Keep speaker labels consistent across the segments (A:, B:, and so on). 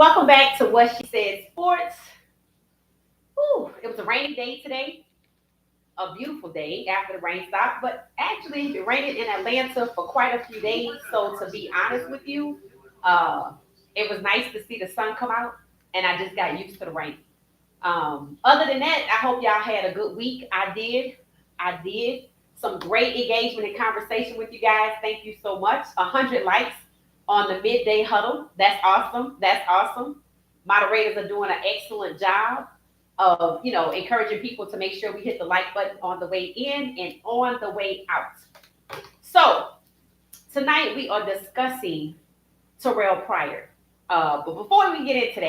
A: Welcome back to What She Said Sports. It was a rainy day today, a beautiful day after the rain stopped, but actually it rained in Atlanta for quite a few days. So to be honest with you, uh, it was nice to see the sun come out, and I just got used to the rain. Other than that, I hope y'all had a good week. I did. I did. Some great engagement and conversation with you guys. Thank you so much. 100 likes on the midday huddle. That's awesome. That's awesome. Moderators are doing an excellent job of encouraging people to make sure we hit the like button on the way in and on the way out. So tonight we are discussing Terrell Pryor. But before we get into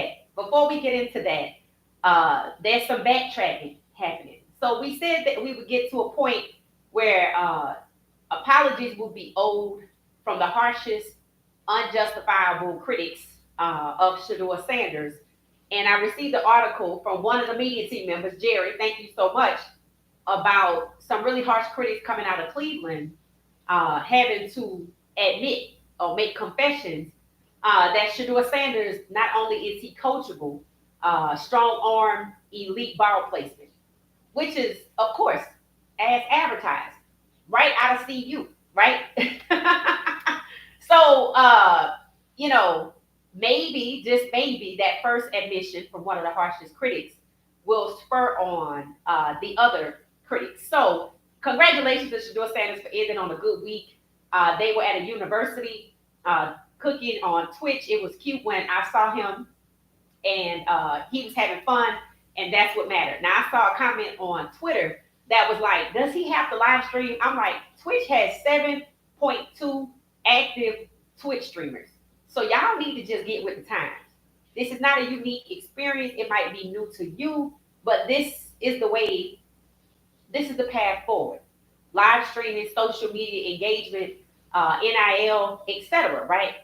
A: that, there's some backtracking happening. So we said that we would get to a point where apologies will be owed from the harshest, unjustifiable critics of Shedeur Sanders. And I received an article from one of the media team members, Jerry. Thank you so much, about some really harsh critics coming out of Cleveland having to admit or make confessions that Shador Sanders, not only is he coachable, strong arm, elite ball placement, which is, of course, as advertised, right out of CU, right? So, maybe, just maybe, that first admission from one of the harshest critics will spur on the other critics. So, congratulations to Shador Sanders for ending on a good week. They were at a university cooking on Twitch. It was cute when I saw him and he was having fun, and that's what mattered. Now, I saw a comment on Twitter that was like, does he have to live stream? I'm like, Twitch has 7.2 active Twitch streamers. So y'all need to just get with the times. This is not a unique experience. It might be new to you, but this is the way, this is the path forward. Live streaming, social media engagement, NIL, etc. Right?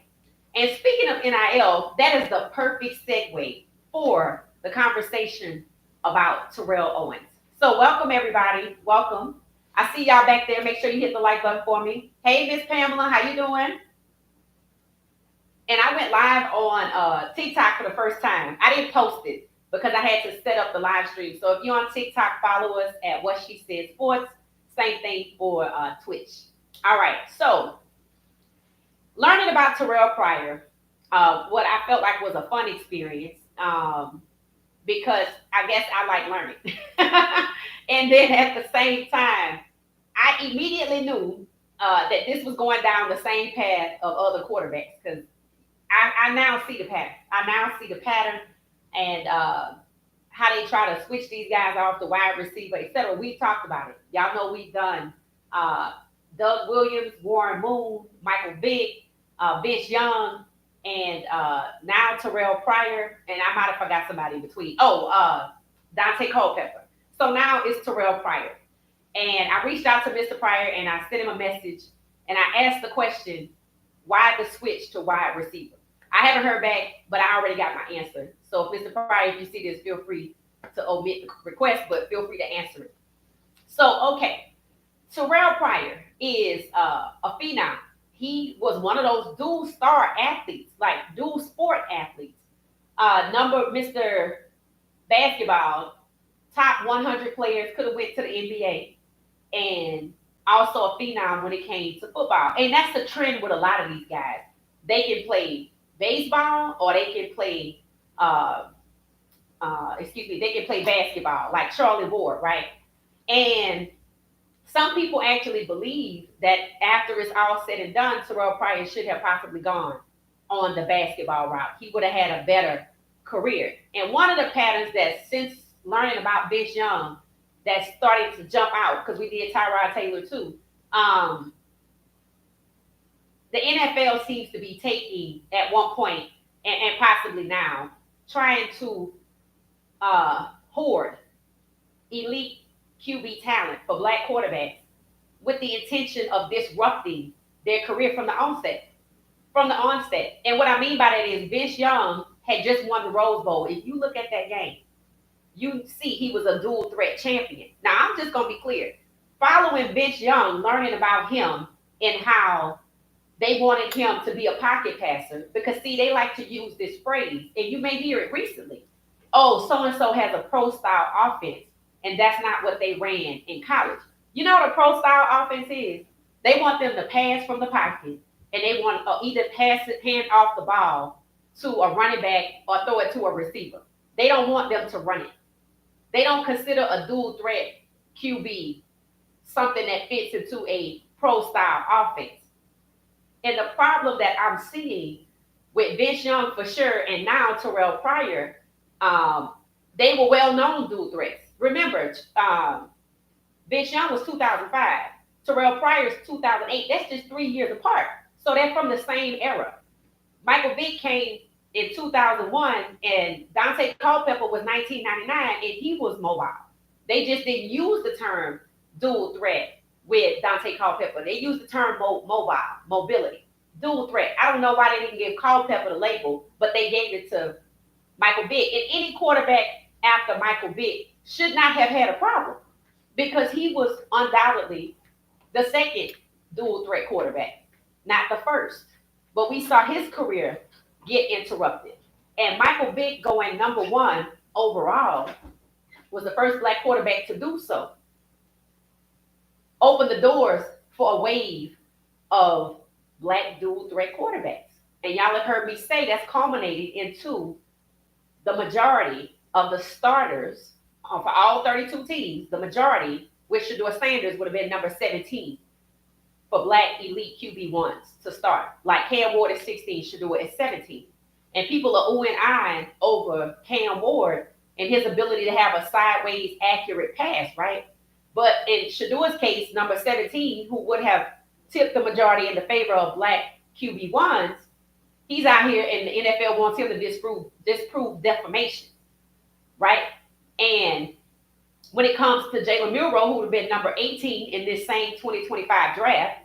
A: And speaking of NIL, that is the perfect segue for the conversation about Terrell Owens. So welcome everybody. Welcome. I see y'all back there. Make sure you hit the like button for me. Hey, Miss Pamela, how you doing? And I went live on TikTok for the first time. I didn't post it because I had to set up the live stream. So if you're on TikTok, follow us at What She Said Sports. Same thing for Twitch. All right. So learning about Terrell Pryor, what I felt like was a fun experience because I guess I like learning. And then at the same time, I immediately knew that this was going down the same path of other quarterbacks because I now see the pattern. I now see the pattern and how they try to switch these guys off the wide receiver, etc. We've talked about it. Y'all know we've done Doug Williams, Warren Moon, Michael Vick, Vince Young, and now Terrell Pryor, and I might have forgot somebody in between. Dante Culpepper. So now it's Terrell Pryor. And I reached out to Mr. Pryor and I sent him a message and I asked the question, why the switch to wide receiver? I haven't heard back, but I already got my answer. So Mr. Pryor, if you see this, feel free to omit the request, but feel free to answer it. So, okay, Terrell Pryor is a phenom. He was one of those dual star athletes, like dual sport athletes. Mr. Basketball, top 100 players, could have went to the NBA, and also a phenom when it came to football. And that's the trend with a lot of these guys. They can play baseball or they can play, they can play basketball, like Charlie Ward, right? And some people actually believe that after it's all said and done, Terrell Pryor should have possibly gone on the basketball route. He would have had a better career. And one of the patterns that since learning about Vince Young that's starting to jump out, because we did Tyrod Taylor too, the NFL seems to be taking at one point and possibly now trying to hoard elite QB talent for black quarterbacks with the intention of disrupting their career from the onset. From the onset. And what I mean by that is Vince Young had just won the Rose Bowl. If you look at that game, you see he was a dual threat champion. Now, I'm just going to be clear. Following Vince Young, learning about him and how they wanted him to be a pocket passer because, see, they like to use this phrase, and you may hear it recently. Oh, so and so has a pro style offense, and that's not what they ran in college. You know what a pro style offense is? They want them to pass from the pocket, and they want to either pass it, hand off the ball to a running back or throw it to a receiver. They don't want them to run it. They don't consider a dual threat QB something that fits into a pro style offense. And the problem that I'm seeing with Vince Young for sure, and now Terrell Pryor, um, they were well-known dual threats. Remember, Vince Young was 2005. Terrell Pryor is 2008. That's just 3 years apart. So they're from the same era. Michael Vick came in 2001, and Dante Culpepper was 1999, and he was mobile. They just didn't use the term dual threat with Dante Culpepper. They used the term mobile, mobility, dual threat. I don't know why they didn't give Culpepper the label, but they gave it to Michael Vick. And any quarterback after Michael Vick should not have had a problem because he was undoubtedly the second dual threat quarterback, not the first. But we saw his career get interrupted. And Michael Vick going number one overall was the first black quarterback to do so. Opened the doors for a wave of black dual threat quarterbacks. And y'all have heard me say that's culminated into the majority of the starters for all 32 teams, the majority, with Shedeur Sanders would have been number 17 for black elite QB1s to start. Like Cam Ward is 16, Shedeur is 17. And people are oohing and eyeing over Cam Ward and his ability to have a sideways accurate pass, right? But in Shedeur's case, number 17, who would have tipped the majority in the favor of black QB1s, he's out here and the NFL wants him to disprove defamation, right? And when it comes to Jalen Milroe, who would have been number 18 in this same 2025 draft,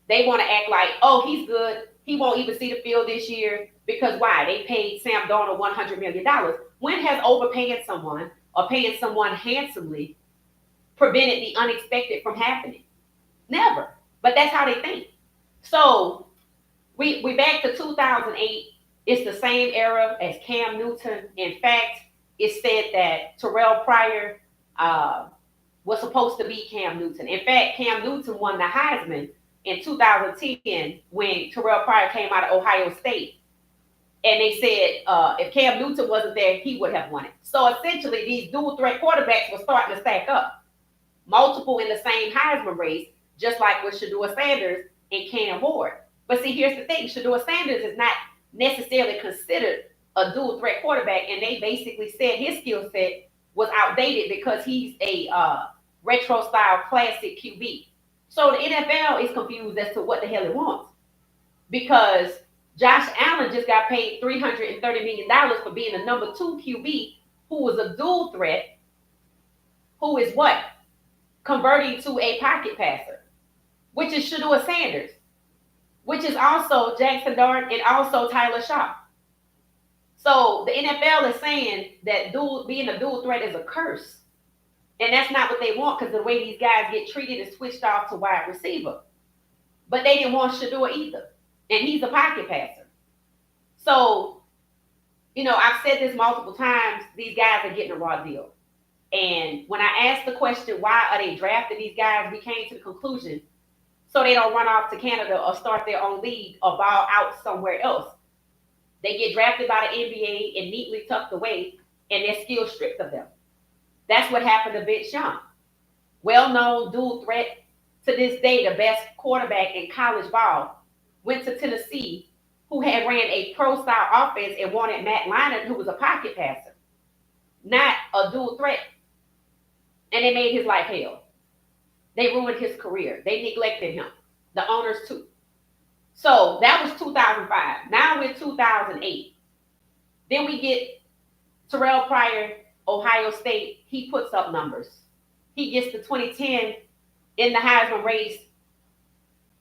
A: they want to act like, oh, he's good. He won't even see the field this year because why? They paid Sam Darnold $100 million. When has overpaying someone or paying someone handsomely prevented the unexpected from happening? Never. But that's how they think. So we back to 2008. It's the same era as Cam Newton. In fact, it said that Terrell Pryor was supposed to be Cam Newton. In fact, Cam Newton won the Heisman in 2010 when Terrell Pryor came out of Ohio State. And they said if Cam Newton wasn't there, he would have won it. So essentially, these dual threat quarterbacks were starting to stack up. Multiple in the same Heisman race, just like with Shedeur Sanders and Cam Ward. But see, here's the thing. Shedeur Sanders is not necessarily considered a dual threat quarterback, and they basically said his skill set was outdated because he's a retro style classic QB. So the NFL is confused as to what the hell it wants because Josh Allen just got paid $330 million for being a number 2 QB who was a dual threat, who is what? Converting to a pocket passer, which is Shedeur Sanders, which is also Jackson Dart and also Tyler Shaw. So the NFL is saying that being a dual threat is a curse. And that's not what they want because the way these guys get treated is switched off to wide receiver. But they didn't want Shedeur either. And he's a pocket passer. So, I've said this multiple times. These guys are getting a raw deal. And when I asked the question, why are they drafting these guys, we came to the conclusion so they don't run off to Canada or start their own league or ball out somewhere else. They get drafted by the NBA and neatly tucked away, and their skills stripped of them. That's what happened to Vince Young. Well-known dual threat, to this day, the best quarterback in college ball, went to Tennessee, who had ran a pro-style offense and wanted Matt Leinart, who was a pocket passer, not a dual threat. And they made his life hell. They ruined his career. They neglected him. The owners too. So that was 2005. Now we're 2008. Then we get Terrell Pryor, Ohio State. He puts up numbers. He gets to 2010 in the Heisman race.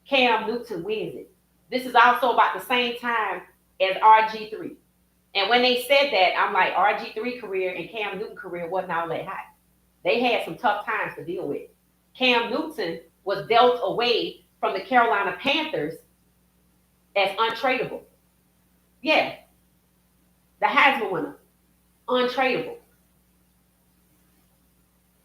A: Cam Newton wins it. This is also about the same time as RG3. And when they said that, I'm like, RG3 career and Cam Newton career wasn't all that hot. They had some tough times to deal with. Cam Newton was dealt away from the Carolina Panthers as untradeable. Yeah, the Heisman winner, untradeable.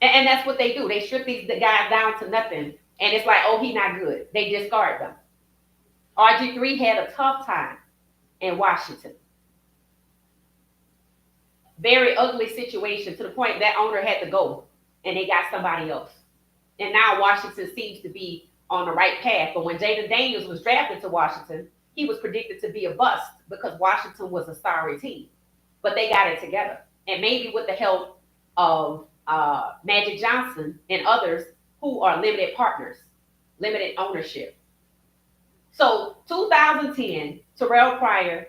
A: And that's what they do. They strip these guys down to nothing. And it's like, oh, he's not good. They discard them. RG3 had a tough time in Washington. Very ugly situation to the point that owner had to go and they got somebody else. And now Washington seems to be on the right path. But when Jaden Daniels was drafted to Washington, he was predicted to be a bust because Washington was a sorry team. But they got it together. And maybe with the help of Magic Johnson and others who are limited partners, limited ownership. So 2010, Terrell Pryor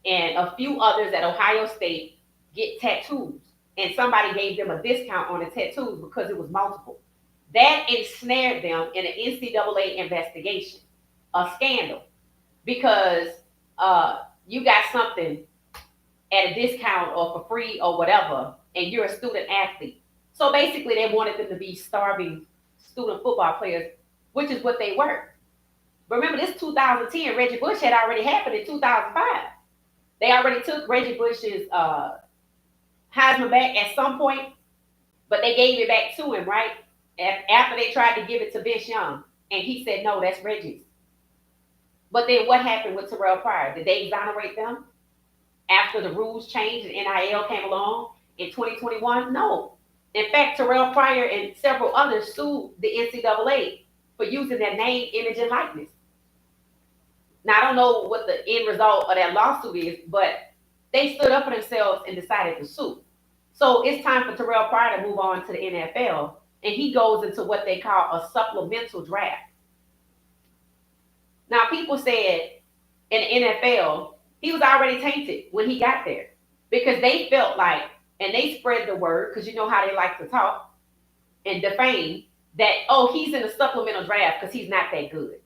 A: and a few others at Ohio State get tattoos. And somebody gave them a discount on the tattoos because it was multiple. That ensnared them in an NCAA investigation, a scandal, because you got something at a discount or for free or whatever, and you're a student athlete. So basically, they wanted them to be starving student football players, which is what they were. But remember, this 2010, Reggie Bush had already happened in 2005. They already took Reggie Bush's Heisman back at some point, but they gave it back to him, right? After they tried to give it to Vince Young, and he said, no, that's Reggie's. But then what happened with Terrell Pryor? Did they exonerate them after the rules changed and NIL came along in 2021? No. In fact, Terrell Pryor and several others sued the NCAA for using their name, image, and likeness. Now, I don't know what the end result of that lawsuit is, but they stood up for themselves and decided to sue. So it's time for Terrell Pryor to move on to the NFL, and he goes into what they call a supplemental draft. Now, people said in the NFL, he was already tainted when he got there because they felt like, and they spread the word, because you know how they like to talk and defame, that, oh, he's in a supplemental draft because he's not that good.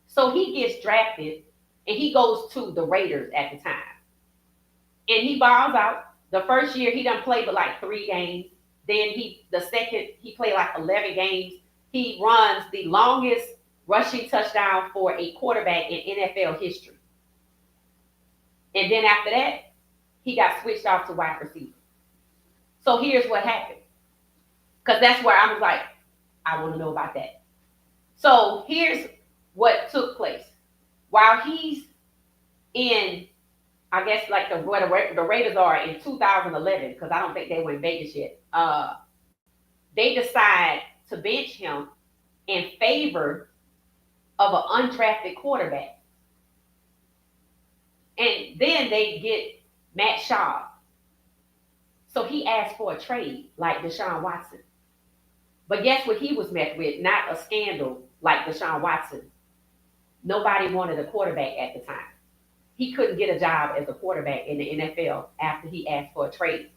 A: So he gets drafted, and he goes to the Raiders at the time. And he balls out. The first year, he done played but like 3 games. Then the second, he played like 11 games. He runs the longest rushing touchdown for a quarterback in NFL history. And then after that, he got switched off to wide receiver. So here's what happened. Because that's where I was like, I want to know about that. So here's what took place. While he's in, I guess, like where the Raiders are in 2011, because I don't think they were in Vegas yet, they decide to bench him in favor of an undrafted quarterback. And then they get Matt Schaub. So he asked for a trade like Deshaun Watson. But guess what he was met with? Not a scandal like Deshaun Watson. Nobody wanted a quarterback at the time. He couldn't get a job as a quarterback in the NFL after he asked for a trade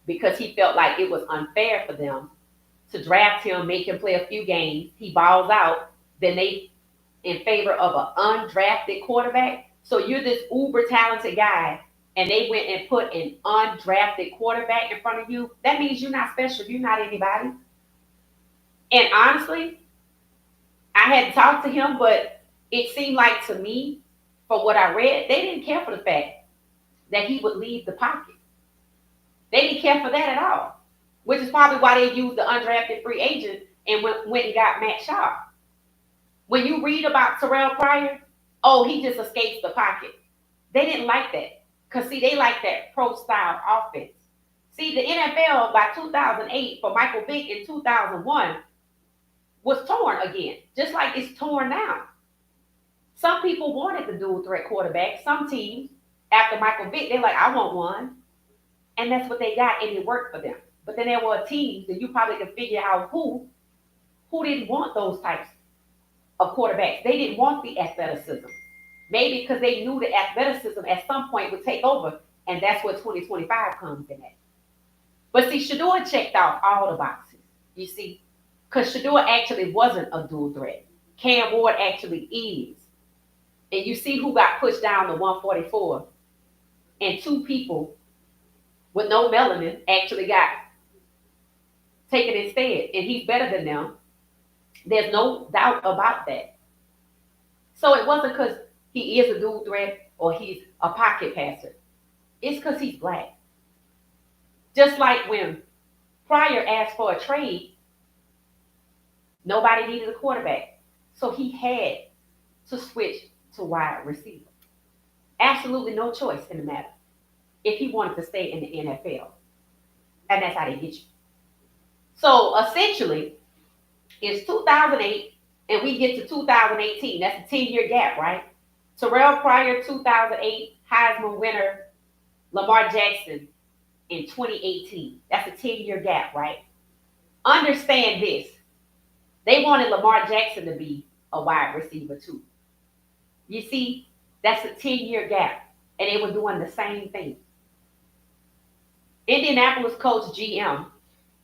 A: because he felt like it was unfair for them to draft him, make him play a few games. He balls out. Then they in favor of an undrafted quarterback. So you're this uber talented guy, and they went and put an undrafted quarterback in front of you. That means you're not special. You're not anybody. And honestly, I hadn't talked to him, but it seemed like to me, from what I read, they didn't care for the fact that he would leave the pocket. They didn't care for that at all, which is probably why they used the undrafted free agent and went and got Matt Schaub. When you read about Terrell Pryor, oh, he just escapes the pocket. They didn't like that because, see, they like that pro-style offense. See, the NFL by 2008 for Michael Vick in 2001 was torn again, just like it's torn now. Some people wanted the dual threat quarterback. Some teams, after Michael Vick, they're like, I want one. And that's what they got, and it worked for them. But then there were teams that you probably could figure out who didn't want those types of quarterbacks. They didn't want the athleticism. Maybe because they knew the athleticism at some point would take over, and that's what 2025 comes in at. But see, Shedeur checked off all the boxes, you see, because Shedeur actually wasn't a dual threat. Cam Ward actually is. And you see who got pushed down to 144, and 2 people with no melanin actually got taken instead, and he's better than them. There's no doubt about that. So it wasn't because he is a dual threat or he's a pocket passer. It's because he's black. Just like when Pryor asked for a trade, nobody needed a quarterback. So he had to switch to wide receiver. Absolutely no choice in the matter if he wanted to stay in the NFL. And that's how they get you. So essentially, it's 2008 and we get to 2018. That's a 10-year gap, right? Terrell Pryor, 2008, Heisman winner, Lamar Jackson in 2018. That's a 10-year gap, right? Understand this. They wanted Lamar Jackson to be a wide receiver too. You see, that's a 10-year gap. And they were doing the same thing. Indianapolis coach GM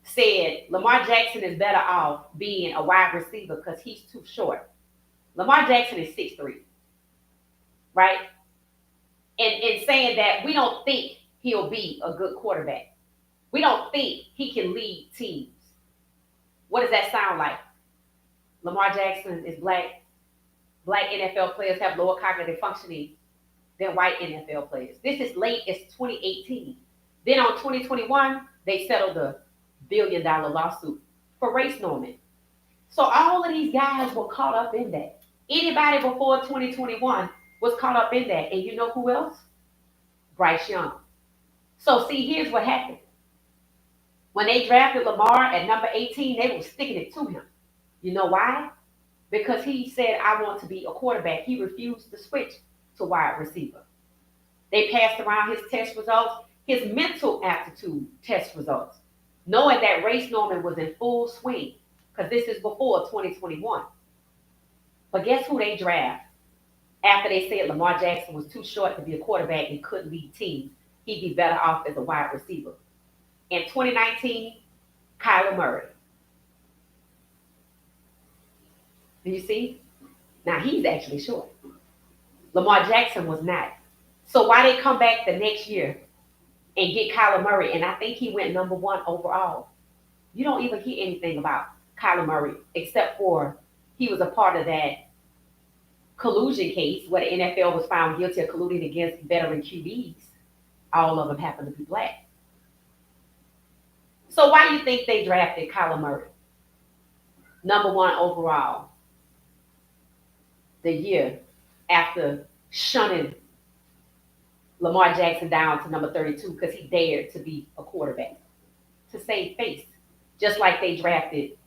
A: said Lamar Jackson is better off being a wide receiver because he's too short. Lamar Jackson is 6'3", right? And saying that we don't think he'll be a good quarterback. We don't think he can lead teams. What does that sound like? Lamar Jackson is black. Black NFL players have lower cognitive functioning than white NFL players. This is late as 2018. Then on 2021, they settled the $1 billion lawsuit for race norming. So all of these guys were caught up in that. Anybody before 2021 was caught up in that. And you know who else? Bryce Young. So see, here's what happened. When they drafted Lamar at number 18, they were sticking it to him. You know why? Because he said, I want to be a quarterback. He refused to switch to wide receiver. They passed around his test results, his mental aptitude test results, knowing that race norming was in full swing, because this is before 2021. But guess who they draft? After they said Lamar Jackson was too short to be a quarterback and couldn't lead teams, he'd be better off as a wide receiver. In 2019, Kyler Murray. Do you see? Now he's actually short. Lamar Jackson was not. So why they come back the next year and get Kyler Murray? And I think he went number 1 overall. You don't even hear anything about Kyler Murray except for he was a part of that collusion case where the NFL was found guilty of colluding against veteran QBs. All of them happen to be black. So why do you think they drafted Kyler Murray? Number 1 overall. The year after shunning Lamar Jackson down to number 32 because he dared to be a quarterback, to save face, just like they drafted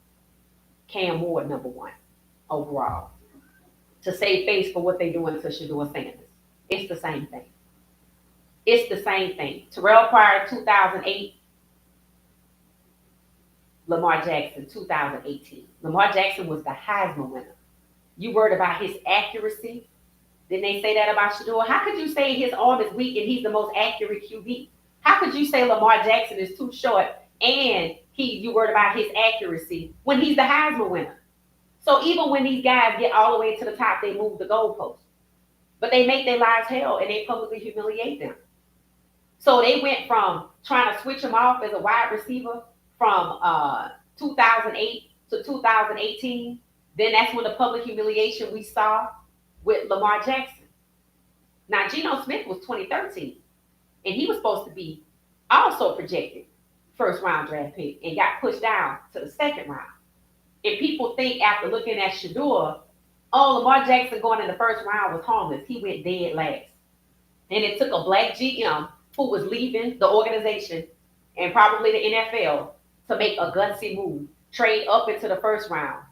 A: Cam Ward number 1 overall, to save face for what they're doing to Shedeur Sanders. It's the same thing. It's the same thing. Terrell Pryor, 2008. Lamar Jackson, 2018. Lamar Jackson was the Heisman winner. You worried about his accuracy? Didn't they say that about Shador? How could you say his arm is weak and he's the most accurate QB? How could you say Lamar Jackson is too short and you worried about his accuracy when he's the Heisman winner? So even when these guys get all the way to the top, they move the goalpost. But they make their lives hell and they publicly humiliate them. So they went from trying to switch him off as a wide receiver from 2008 to 2018. Then that's when the public humiliation we saw with Lamar Jackson. Now, Geno Smith was 2013, and he was supposed to be also projected first round draft pick and got pushed down to the second round. And people think after looking at Shedeur, oh, Lamar Jackson going in the first round was harmless. He went dead last. And it took a black GM who was leaving the organization and probably the NFL to make a gutsy move, trade up into the first round,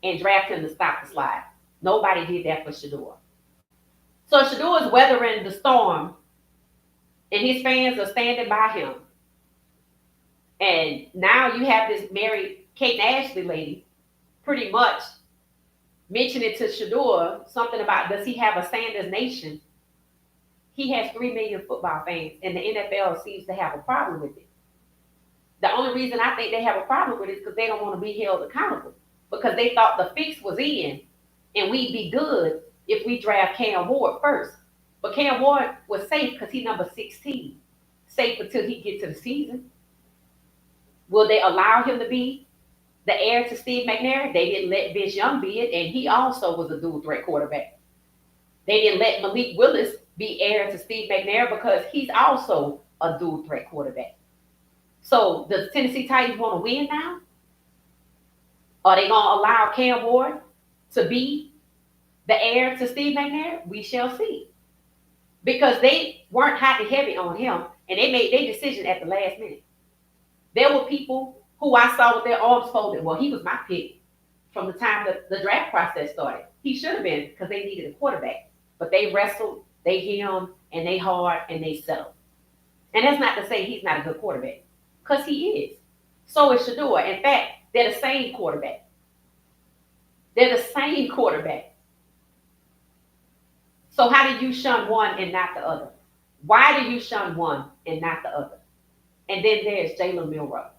A: and draft him to stop the slide. Nobody did that for Shedeur. So Shedeur is weathering the storm, and his fans are standing by him. And now you have this married Kate Ashley lady pretty much mentioning to Shedeur something about, does he have a Sanders Nation? He has 3 million football fans, and the NFL seems to have a problem with it. The only reason I think they have a problem with it is because they don't want to be held accountable, because they thought the fix was in and we'd be good if we draft Cam Ward first. But Cam Ward was safe because he's number 16. Safe until he gets to the season. Will they allow him to be the heir to Steve McNair, they didn't let Vince Young be it, and he also was a dual threat quarterback. They didn't let Malik Willis be heir to Steve McNair because he's also a dual threat quarterback. So does Tennessee Titans want to win now? Are they going to allow Cam Ward to be the heir to Steve McNair? We shall see. Because they weren't hot and heavy on him, and they made their decision at the last minute. There were people who I saw with their arms folded. Well, he was my pick from the time that the draft process started. He should have been because they needed a quarterback. But they wrestled, they hemmed, and they hard, and they settled. And that's not to say he's not a good quarterback, because he is. So is Shedeur. In fact, they're the same quarterback. They're the same quarterback. So how do you shun one and not the other? Why do you shun one and not the other? And then there's Jalen Milroe.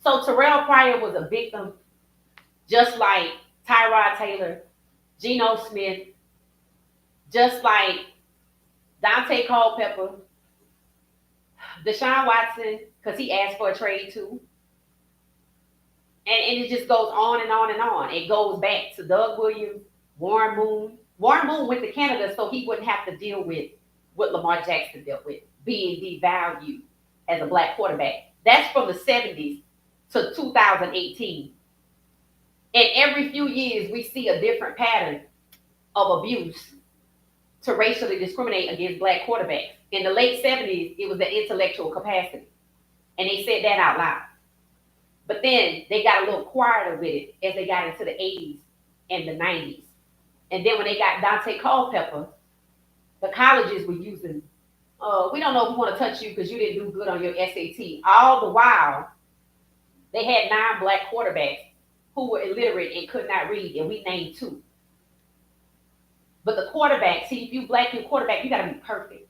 A: So Terrell Pryor was a victim, just like Tyrod Taylor, Geno Smith, just like Dante Culpepper, Deshaun Watson, because he asked for a trade too. And it just goes on and on and on. It goes back to Doug Williams, Warren Moon. Warren Moon went to Canada so he wouldn't have to deal with what Lamar Jackson dealt with, being devalued as a black quarterback. That's from the 70s to 2018. And every few years, we see a different pattern of abuse to racially discriminate against black quarterbacks. In the late 70s, it was the intellectual capacity. And they said that out loud. But then they got a little quieter with it as they got into the 80s and the 90s. And then when they got Dante Culpepper, the colleges were using, we don't know if we want to touch you because you didn't do good on your SAT. All the while, they had 9 black quarterbacks who were illiterate and could not read, and we named 2. But the quarterback, see, if you black your quarterback, you got to be perfect.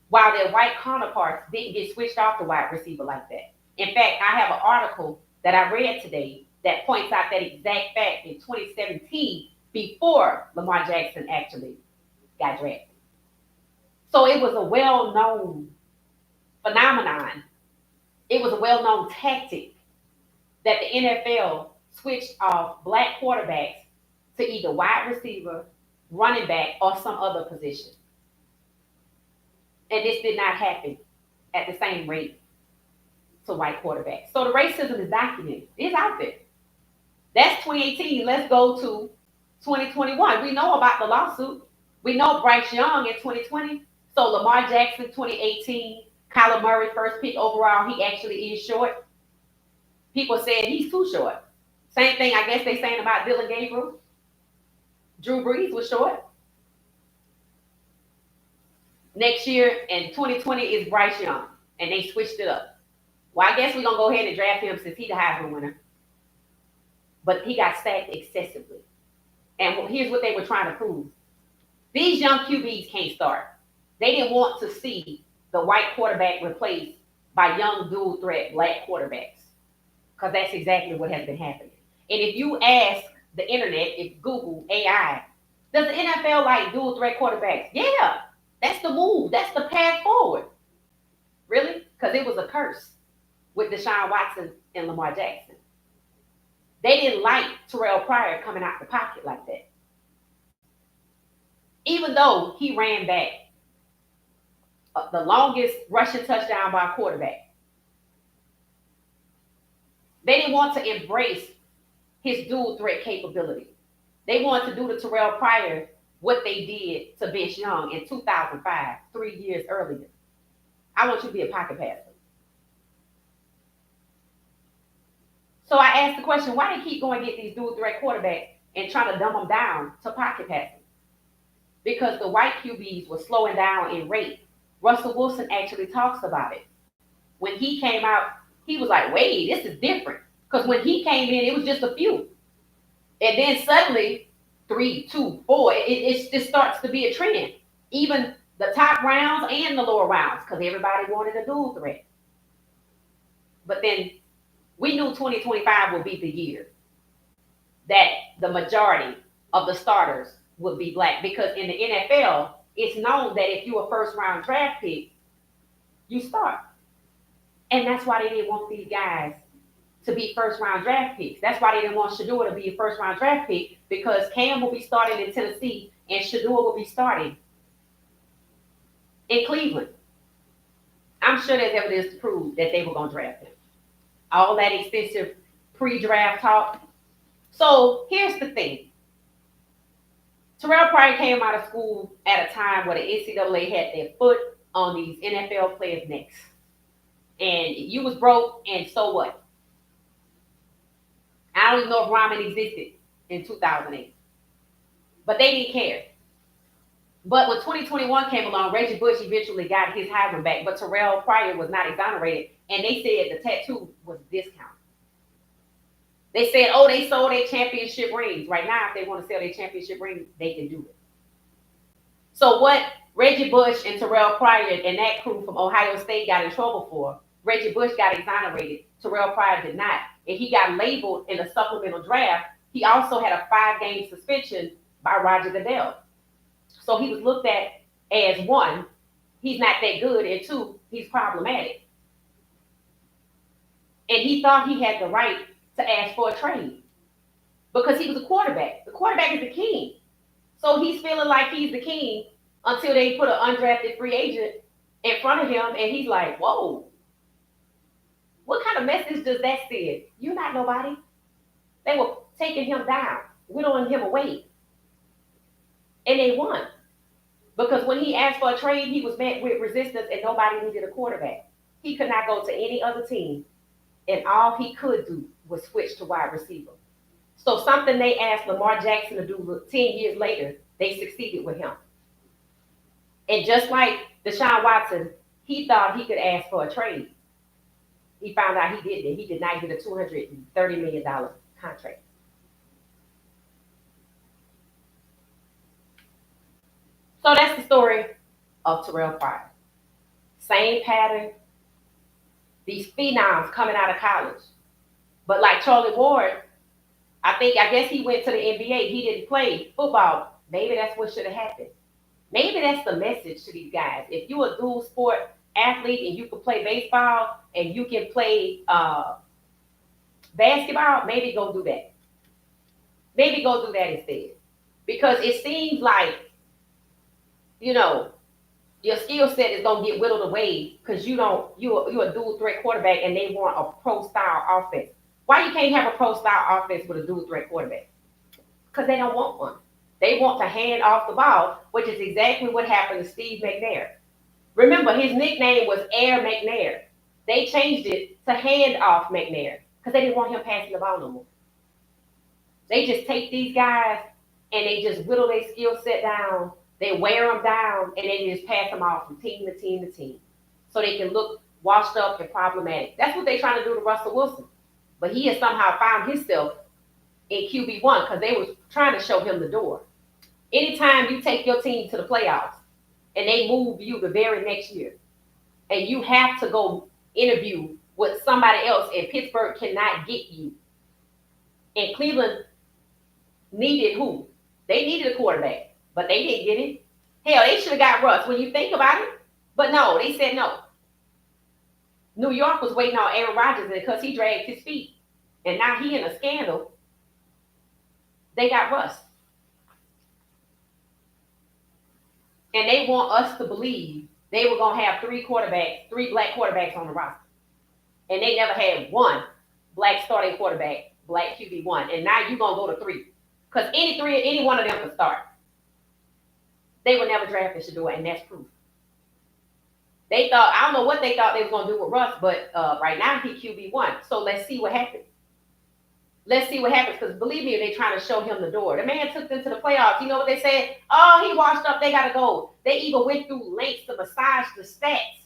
A: While their white counterparts didn't get switched off the wide receiver like that. In fact, I have an article that I read today that points out that exact fact in 2017, before Lamar Jackson actually got drafted. So it was a well-known phenomenon. It was a well-known tactic that the NFL switched off black quarterbacks to either wide receiver, running back, or some other position. And this did not happen at the same rate to white quarterbacks. So the racism is documented. It's out there. That's 2018. Let's go to 2021. We know about the lawsuit. We know Bryce Young in 2020. So Lamar Jackson, 2018. Kyler Murray, first pick overall. He actually is short. People said he's too short. Same thing, I guess they saying about Dylan Gabriel. Drew Brees was short. Next year in 2020 is Bryce Young, and they switched it up. Well, I guess we're going to go ahead and draft him since he's the Heisman winner. But he got sacked excessively. And here's what they were trying to prove. These young QBs can't start. They didn't want to see the white quarterback replaced by young dual threat black quarterbacks. Because that's exactly what has been happening. And if you ask the internet, if Google AI, does the NFL like dual threat quarterbacks? Yeah, that's the move. That's the path forward. Really? Because it was a curse with Deshaun Watson and Lamar Jackson. They didn't like Terrell Pryor coming out the pocket like that. Even though he ran back the longest rushing touchdown by a quarterback. They didn't want to embrace his dual threat capability. They wanted to do to Terrell Pryor what they did to Vince Young in 2005, 3 years earlier. I want you to be a pocket passer. So I asked the question, why they keep going to get these dual threat quarterbacks and trying to dumb them down to pocket passing? Because the white QBs were slowing down in rate. Russell Wilson actually talks about it. When he came out, he was like, wait, this is different. Because when he came in, it was just a few. And then suddenly, 3, 2, 4, it just starts to be a trend. Even the top rounds and the lower rounds, because everybody wanted a dual threat. But then we knew 2025 would be the year that the majority of the starters would be black. Because in the NFL, it's known that if you're a first-round draft pick, you start. And that's why they didn't want these guys to be first round draft picks. That's why they didn't want Shedeur to be a first round draft pick, because Cam will be starting in Tennessee and Shedeur will be starting in Cleveland. I'm sure there's evidence to prove that they were going to draft him. All that extensive pre-draft talk. So here's the thing. Terrell Pryor came out of school at a time where the NCAA had their foot on these NFL players' necks. And you was broke, and so what? I don't even know if ramen existed in 2008. But they didn't care. But when 2021 came along, Reggie Bush eventually got his Heisman back, but Terrell Pryor was not exonerated, and they said the tattoo was discounted. They said, oh, they sold their championship rings. Right now, if they want to sell their championship ring, they can do it. So what Reggie Bush and Terrell Pryor and that crew from Ohio State got in trouble for, Reggie Bush got exonerated, Terrell Pryor did not. And he got labeled in the supplemental draft. He also had a 5-game suspension by Roger Goodell. So he was looked at as, one, he's not that good, and two, he's problematic. And he thought he had the right to ask for a trade because he was a quarterback. The quarterback is the king. So he's feeling like he's the king until they put an undrafted free agent in front of him, and he's like, whoa, what kind of message does that send? You're not nobody. They were taking him down, whittling him away. And they won. Because when he asked for a trade, he was met with resistance, and nobody needed a quarterback. He could not go to any other team, and all he could do was switch to wide receiver. So something they asked Lamar Jackson to do 10 years later, they succeeded with him. And just like Deshaun Watson, he thought he could ask for a trade. He found out he didn't. He did not get a $230 million contract. So that's the story of Terrell Pryor. Same pattern. These phenoms coming out of college. But like Charlie Ward, I guess he went to the NBA. He didn't play football. Maybe that's what should have happened. Maybe that's the message to these guys. If you're a dual sport athlete and you can play baseball and you can play basketball, maybe go do that. Maybe go do that instead. Because it seems like, your skill set is gonna get whittled away because you're a dual threat quarterback and they want a pro style offense. Why you can't have a pro style offense with a dual threat quarterback? Because they don't want one. They want to hand off the ball, which is exactly what happened to Steve McNair. Remember, his nickname was Air McNair. They changed it to Hand Off McNair because they didn't want him passing the ball no more. They just take these guys and they just whittle their skill set down. They wear them down, and they just pass them off from team to team to team so they can look washed up and problematic. That's what they're trying to do to Russell Wilson. But he has somehow found himself in QB1 because they was trying to show him the door. Anytime you take your team to the playoffs and they move you the very next year, and you have to go interview with somebody else, and Pittsburgh cannot get you, and Cleveland needed who? They needed a quarterback. But they didn't get it. Hell, they should have got Russ when you think about it. But no, they said no. New York was waiting on Aaron Rodgers because he dragged his feet. And now he in a scandal. They got Russ. And they want us to believe they were going to have three black quarterbacks on the roster. And they never had one black starting quarterback, black QB1. And now you're going to go to three. Because any one of them can start. They would never draft Shedeur, and that's proof. They thought, I don't know what they thought they were going to do with Russ, but right now he QB1. So let's see what happens. Let's see what happens, because believe me, they're trying to show him the door. The man took them to the playoffs. You know what they said? Oh, he washed up. They got to go. They even went through lengths to massage the stats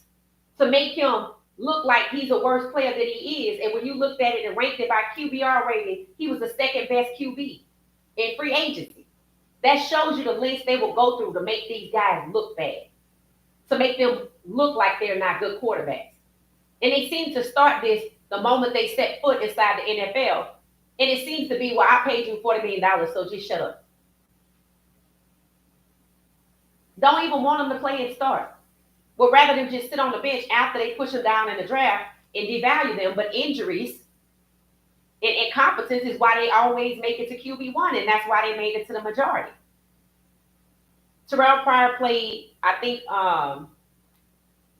A: to make him look like he's a worse player than he is. And when you looked at it and ranked it by QBR rating, he was the second best QB in free agency. That shows you the lengths they will go through to make these guys look bad, to make them look like they're not good quarterbacks. And they seem to start this the moment they set foot inside the NFL. And it seems to be, well, I paid you $40 million, so just shut up. Don't even want them to play and start. Would rather them just sit on the bench after they push them down in the draft and devalue them. But injuries And incompetence is why they always make it to QB1, and that's why they made it to the majority. Terrell Pryor played, I think,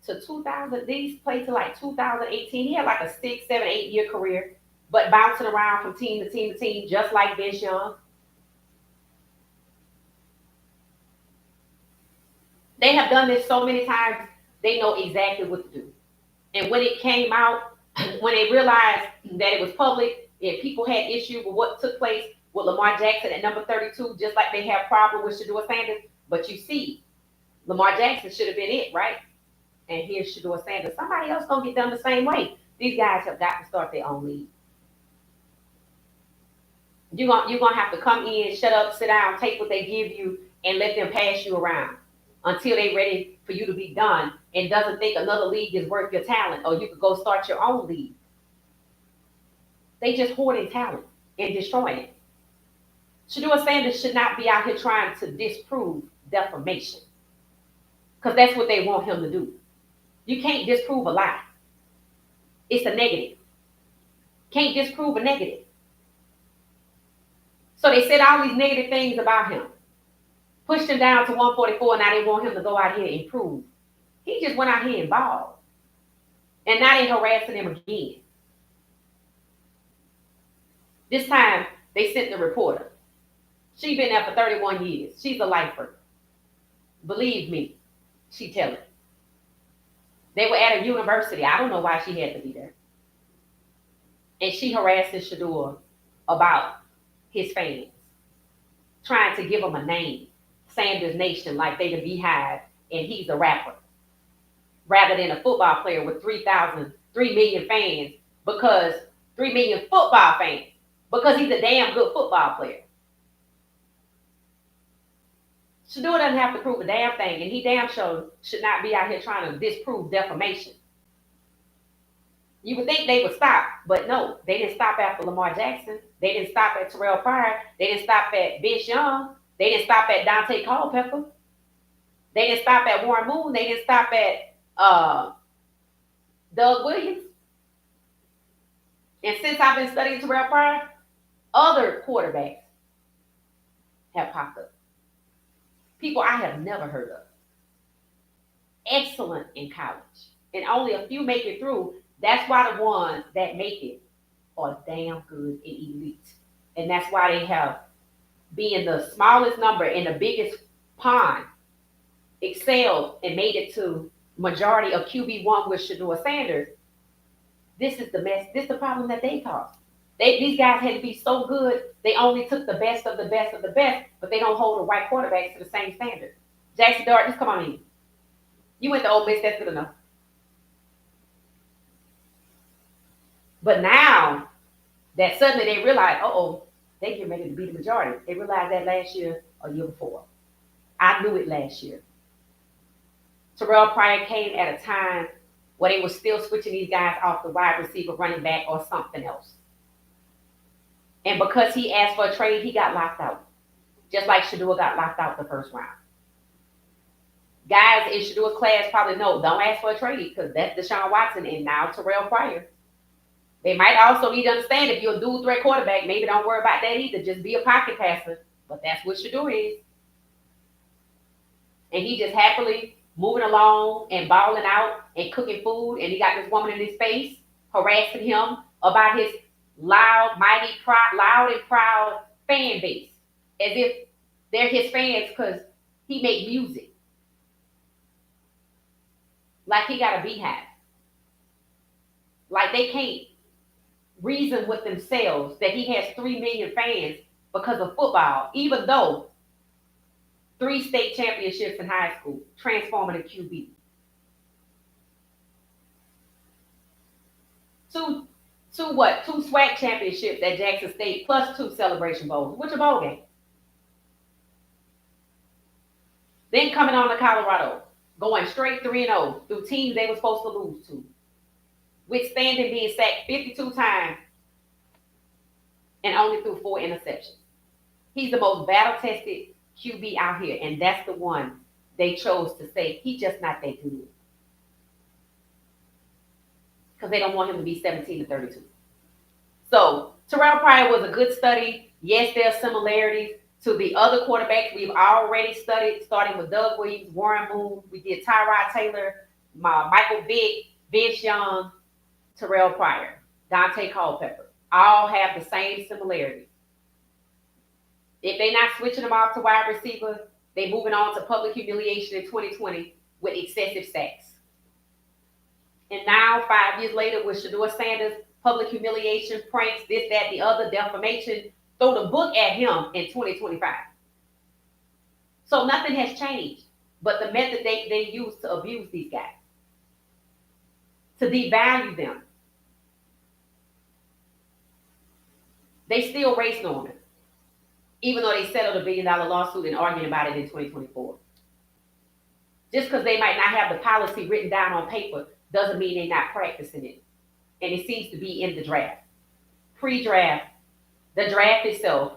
A: to 2000. These played to like 2018. He had like a 6, 7, 8 year career, but bouncing around from team to team to team, just like Vince Young. They have done this so many times, they know exactly what to do. And when it came out, when they realized that it was public and people had issue with what took place with Lamar Jackson at number 32, just like they have problem with Shedeur Sanders. But you see, Lamar Jackson should have been it, right? And here's Shedeur Sanders. Somebody else gonna get done the same way. These guys have got to start their own league. You're gonna have to come in, shut up, sit down, take what they give you, and let them pass you around until they're ready for you to be done and doesn't think another league is worth your talent, or you could go start your own league. They just hoarding talent and destroying it. Shedeur Sanders should not be out here trying to disprove defamation, because that's what they want him to do. You can't disprove a lie. It's a negative. Can't disprove a negative. So they said all these negative things about him, pushed him down to 144. Now they want him to go out here and improve. He just went out here and balled. And now they harassing him again. This time they sent the reporter. She's been there for 31 years. She's a lifer. Believe me, she tell it. They were at a university. I don't know why she had to be there. And she harasses Shador about his fans, trying to give him a name, Sanders Nation, like they the Beehive, and he's a rapper, rather than a football player with 3 million fans, because 3 million football fans, because he's a damn good football player. Shador doesn't have to prove a damn thing, and he damn sure should not be out here trying to disprove defamation. You would think they would stop, but no, they didn't stop after Lamar Jackson. They didn't stop at Terrell Pryor. They didn't stop at Vince Young. They didn't stop at Dante Culpepper. They didn't stop at Warren Moon. They didn't stop at Doug Williams. And since I've been studying Terrell Pryor, other quarterbacks have popped up. People I have never heard of. Excellent in college. And only a few make it through. That's why the ones that make it are damn good and elite. And that's why they have, being the smallest number in the biggest pond, excelled and made it to majority of QB1 with Shedeur Sanders. This is the mess. This is the problem that they caused. These guys had to be so good, they only took the best of the best of the best, but they don't hold the right quarterbacks to the same standard. Jackson Dart, just come on in. You went to Ole Miss, that's good enough. But now that suddenly they realize, they get ready to be the majority. They realized that last year or year before. I knew it last year. Terrell Pryor came at a time where they were still switching these guys off the wide receiver, running back, or something else. And because he asked for a trade, he got locked out. Just like Shador got locked out the first round. Guys in Shador's class probably know, don't ask for a trade, because that's Deshaun Watson and now Terrell Pryor. They might also need to understand, if you're a dual threat quarterback, maybe don't worry about that either. Just be a pocket passer. But that's what Shedeur is. And he just happily moving along and balling out and cooking food. And he got this woman in his face harassing him about his loud and proud fan base. As if they're his fans because he make music. Like he got a beehive. Like they can't reason with themselves that he has 3 million fans because of football, even though 3 state championships in high school, transforming a QB. Two SWAC championships at Jackson State, plus 2 Celebration Bowls. Which a bowl game? Then coming on to Colorado, going straight 3-0 through teams they were supposed to lose to. Withstanding being sacked 52 times and only threw 4 interceptions. He's the most battle-tested QB out here, and that's the one they chose to say he's just not that good. Because they don't want him to be 17-32. So Terrell Pryor was a good study. Yes, there are similarities to the other quarterbacks we've already studied, starting with Doug Williams, Warren Moon. We did Tyrod Taylor, Michael Vick, Vince Young, Terrell Pryor, Dante Culpepper. All have the same similarities. If they're not switching them off to wide receiver, they're moving on to public humiliation in 2020 with excessive sacks. And now, 5 years later, with Shedeur Sanders, public humiliation, pranks, this, that, the other, defamation, throw the book at him in 2025. So nothing has changed, but the method they use to abuse these guys, to devalue them. They still race normal, even though they settled a $1 billion lawsuit and arguing about it in 2024. Just because they might not have the policy written down on paper doesn't mean they're not practicing it. And it seems to be in the draft. Pre-draft, the draft itself,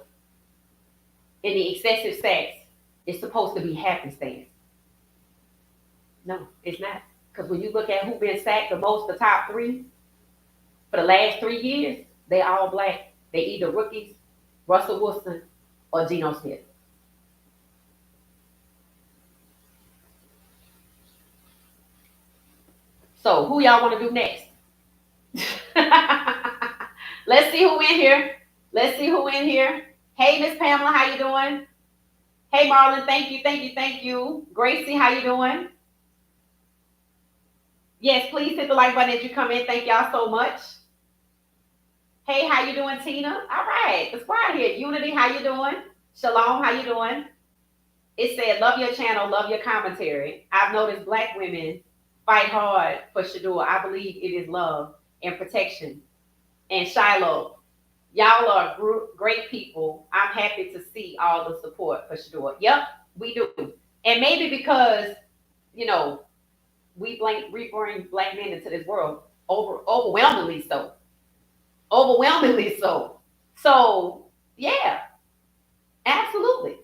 A: and the excessive sacks is supposed to be happenstance. No, it's not. Because when you look at who's been sacked the most, the top three, for the last 3 years, they all black. They either rookies, Russell Wilson, or Geno Smith. So who y'all want to do next? Let's see who in here. Let's see who in here. Hey, Miss Pamela, how you doing? Hey, Marlon, thank you, thank you, thank you. Gracie, how you doing? Yes, please hit the like button as you come in. Thank y'all so much. Hey, how you doing, Tina? All right, the squad here. Unity, how you doing? Shalom, how you doing? It said, love your channel, love your commentary. I've noticed black women fight hard for Shador. I believe it is love and protection. And Shiloh, y'all are great people. I'm happy to see all the support for Shador. Yep, we do. And maybe because, you know, we bring black men into this world overwhelmingly so. Overwhelmingly so. So, yeah, absolutely.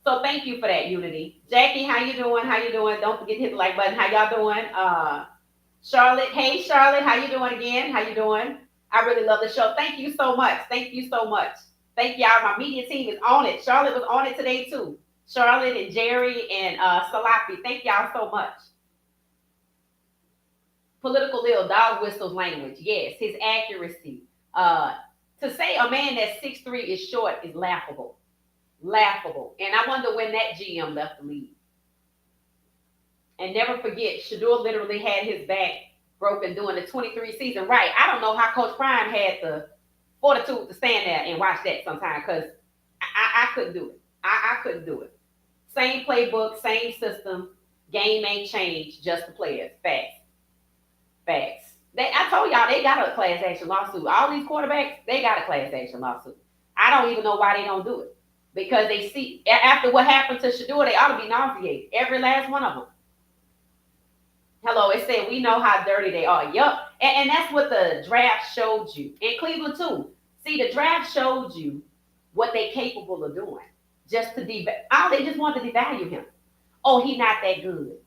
A: So thank you for that, Unity. Jackie, how you doing? How you doing? Don't forget to hit the like button. How y'all doing? Charlotte, hey, Charlotte, how you doing again? How you doing? I really love the show. Thank you so much. Thank you so much. Thank y'all. My media team is on it. Charlotte was on it today, too. Charlotte and Jerry and Salafi. Thank y'all so much. Political ill, dog whistles language. Yes, his accuracy. To say a man that's 6'3" is short is laughable. Laughable. And I wonder when that GM left the league. And never forget, Shedeur literally had his back broken during the 23 season. Right. I don't know how Coach Prime had the fortitude to stand there and watch that sometime, because I couldn't do it. I couldn't do it. Same playbook, same system. Game ain't changed, just the players. Facts. Facts. I told y'all they got a class action lawsuit. All these quarterbacks, they got a class action lawsuit. I don't even know why they don't do it. Because they see, after what happened to Shedeur, they ought to be nauseated. Every last one of them. Hello, it said, we know how dirty they are. Yup. And that's what the draft showed you. In Cleveland, too. See, the draft showed you what they're capable of doing. Just to they just want to devalue him. Oh, he's not that good.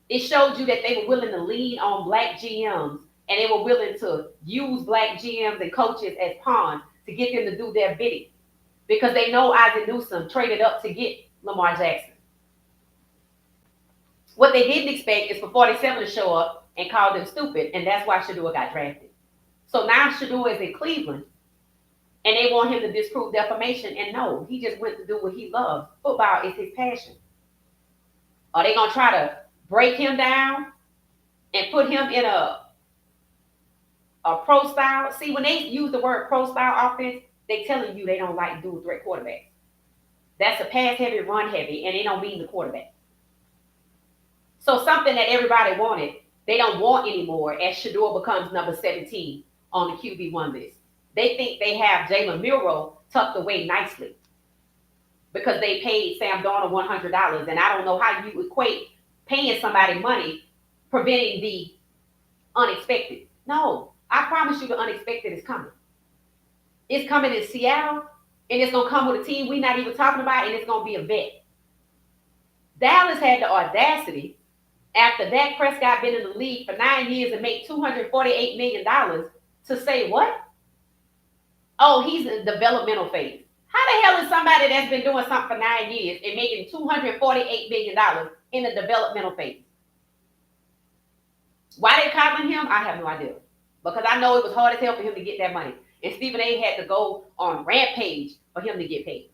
A: It showed you that they were willing to lean on black GMs, and they were willing to use black GMs and coaches as pawns to get them to do their bidding. Because they know Isaac Newsom traded up to get Lamar Jackson. What they didn't expect is for 47 to show up and call them stupid, and that's why Shedeur got drafted. So now Shedeur is in Cleveland, and they want him to disprove defamation, and no, he just went to do what he loves. Football is his passion. Are they going to try to break him down and put him in a pro style? See, when they use the word pro style offense, they telling you they don't like dual threat quarterbacks. That's a pass heavy, run heavy, and they don't mean the quarterback. So something that everybody wanted, they don't want anymore as Shedeur becomes number 17 on the QB1 list. They think they have Jalen Milroe tucked away nicely because they paid Sam Darnold $100, and I don't know how you equate paying somebody money preventing the unexpected. No, I promise you the unexpected is coming. It's coming in Seattle, and it's going to come with a team we're not even talking about, and it's going to be a vet. Dallas had the audacity, after Dak Prescott been in the league for 9 years and make $248 million, to say what? Oh, he's in developmental phase. How the hell is somebody that's been doing something for 9 years and making $248 million in the developmental phase? Why they coddling him? I have no idea. Because I know it was hard as hell for him to get that money. And Stephen A had to go on rampage for him to get paid.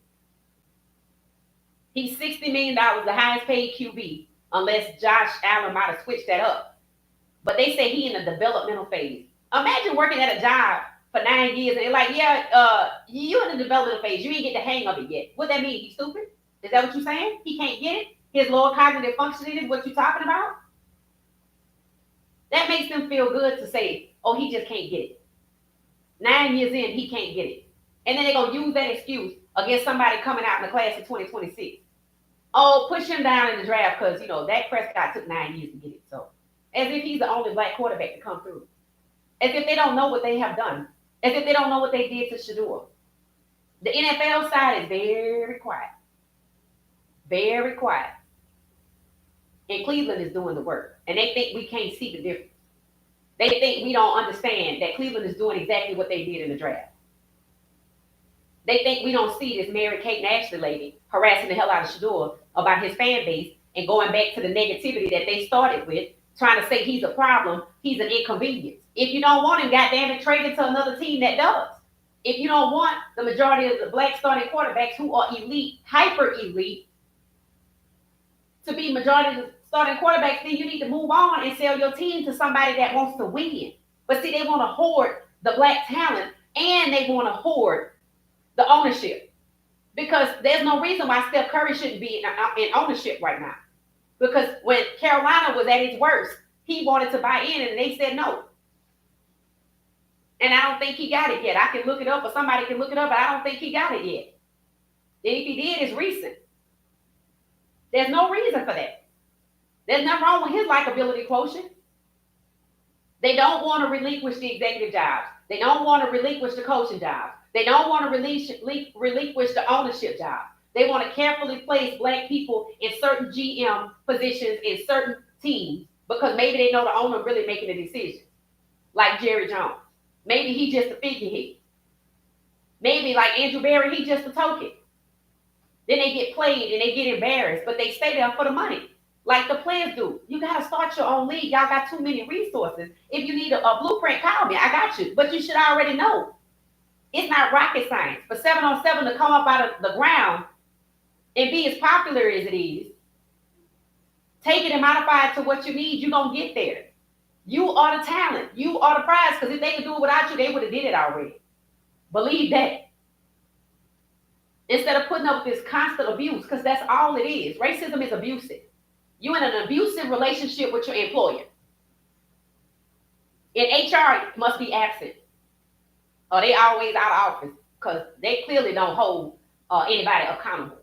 A: He's $60 million, the highest paid QB, unless Josh Allen might have switched that up. But they say he in the developmental phase. Imagine working at a job for 9 years and they're like, yeah, you in the developmental phase. You ain't get the hang of it yet. What that mean? He's stupid? Is that what you're saying? He can't get it? His lower cognitive functioning is what you're talking about? That makes them feel good to say, oh, he just can't get it. 9 years in, he can't get it. And then they're going to use that excuse against somebody coming out in the class of 2026. Oh, push him down in the draft because, Dak Prescott took 9 years to get it. So, as if he's the only black quarterback to come through. As if they don't know what they have done. As if they don't know what they did to Shedeur. The NFL side is very quiet. Very quiet. And Cleveland is doing the work. And they think we can't see the difference. They think we don't understand that Cleveland is doing exactly what they did in the draft. They think we don't see this Mary-Kate and Ashley lady harassing the hell out of Shedeur about his fan base and going back to the negativity that they started with, trying to say he's a problem, he's an inconvenience. If you don't want him, goddamn it, trade him to another team that does. If you don't want the majority of the black starting quarterbacks who are elite, hyper elite, to be majority of the starting quarterbacks, then you need to move on and sell your team to somebody that wants to win. But see, they want to hoard the black talent and they want to hoard the ownership. Because there's no reason why Steph Curry shouldn't be in ownership right now. Because when Carolina was at its worst, he wanted to buy in and they said no. And I don't think he got it yet. I can look it up or somebody can look it up, but I don't think he got it yet. And if he did, it's recent. There's no reason for that. There's nothing wrong with his likability quotient. They don't want to relinquish the executive jobs. They don't want to relinquish the coaching jobs. They don't want to relinquish the ownership job. They want to carefully place black people in certain GM positions in certain teams because maybe they know the owner really making a decision. Like Jerry Jones. Maybe he just a figurehead. Maybe like Andrew Berry, he just a token. Then they get played and they get embarrassed, but they stay there for the money. Like the players do. You got to start your own league. Y'all got too many resources. If you need a blueprint, call me. I got you. But you should already know. It's not rocket science. For 7-on-7 to come up out of the ground and be as popular as it is, take it and modify it to what you need, you're going to get there. You are the talent. You are the prize. Because if they could do it without you, they would have did it already. Believe that. Instead of putting up with this constant abuse, because that's all it is. Racism is abusive. You're in an abusive relationship with your employer. And HR must be absent. Or they always out of office because they clearly don't hold anybody accountable.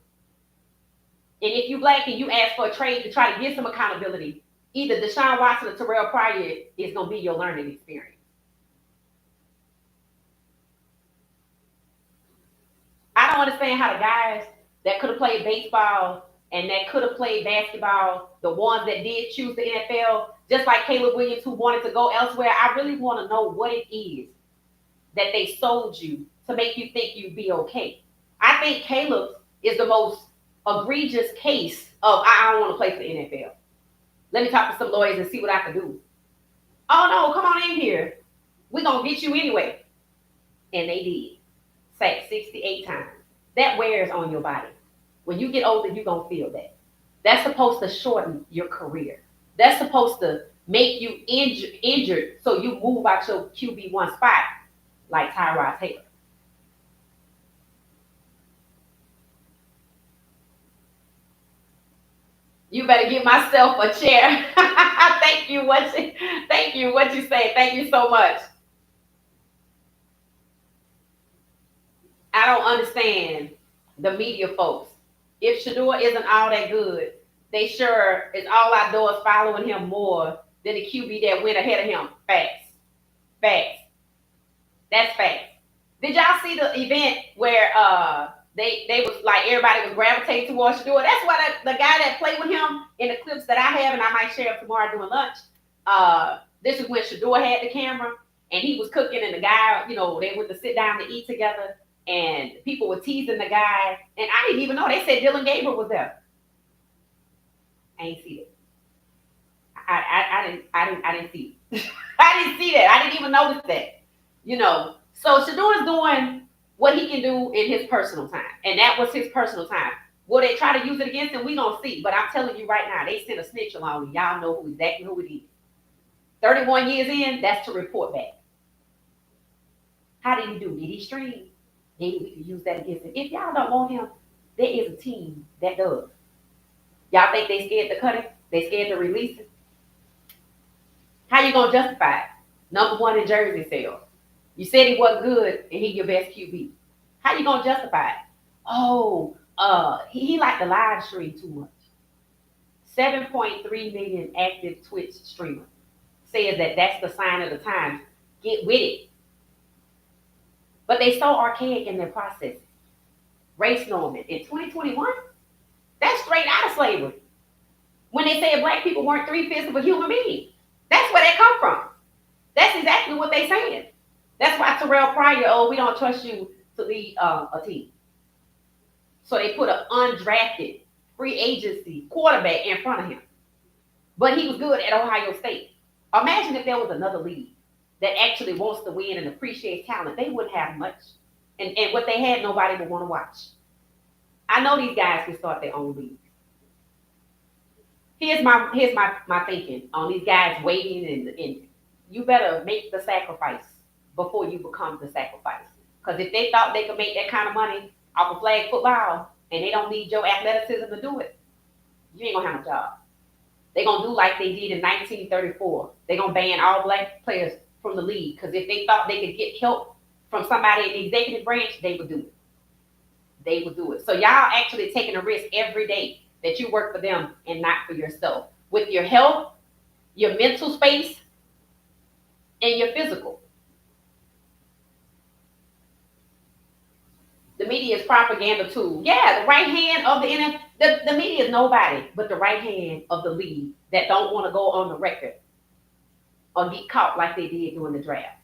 A: And if you black and you ask for a trade to try to get some accountability, either Deshaun Watson or Terrell Pryor is going to be your learning experience. I don't understand how the guys that could have played baseball and that could have played basketball, the ones that did choose the NFL, just like Caleb Williams who wanted to go elsewhere, I really want to know what it is that they sold you to make you think you'd be okay. I think Caleb is the most egregious case of I don't want to play for the NFL. Let me talk to some lawyers and see what I can do. Oh no, come on in here. We're going to get you anyway. And they did. Sacked 68 times. That wears on your body. When you get older, you're going to feel that. That's supposed to shorten your career. That's supposed to make you injured so you move out your QB1 spot like Tyrod Taylor. You better give myself a chair. Thank you. What you say. Thank you so much. I don't understand the media folks. If Shedeur isn't all that good, they sure is all outdoors following him more than the QB that went ahead of him. Facts. That's facts. Did y'all see the event where they was like everybody was gravitating towards Shedeur? That's why the guy that played with him in the clips that I have, and I might share tomorrow during lunch. This is when Shedeur had the camera, and he was cooking, and the guy, they went to sit down to eat together, and people were teasing the guy, and I didn't even know. They said Dylan Gabriel was there. I ain't see it. I didn't see it. I didn't see that. I didn't even notice that. So Shedeur is doing what he can do in his personal time, and that was his personal time. Will they try to use it against him? We gonna see. But I'm telling you right now, they sent a snitch along, and y'all know exactly who it is. 31 years in, that's to report back. How did he do? Did he stream? Maybe we could use that against him. If y'all don't want him, there is a team that does. Y'all think they scared to cut him? They scared to release him? How you gonna justify it? Number one in jersey sales. You said he wasn't good and he your best QB. How you gonna justify it? Oh, he liked the live stream too much. 7.3 million active Twitch streamers says that's the sign of the times. Get with it. But they so archaic in their process. Race norming in 2021, that's straight out of slavery. When they said black people weren't 3/5 of a human being, that's where they come from. That's exactly what they saying. That's why Terrell Pryor, we don't trust you to lead a team. So they put an undrafted free agency quarterback in front of him. But he was good at Ohio State. Imagine if there was another league that actually wants to win and appreciates talent. They wouldn't have much. And what they had, nobody would want to watch. I know these guys can start their own league. Here's my thinking on these guys waiting, and you better make the sacrifice before you become the sacrifice. Because if they thought they could make that kind of money off of flag football and they don't need your athleticism to do it, you ain't gonna have a job. They're gonna do like they did in 1934. They're gonna ban all black players from the league, because if they thought they could get help from somebody in the executive branch, they would do it. They would do it. So y'all actually taking a risk every day that you work for them and not for yourself, with your health, your mental space, and your physical. The media is propaganda tool. Yeah, the right hand of the NFL. The media is nobody but the right hand of the league that don't want to go on the record or get caught like they did during the draft.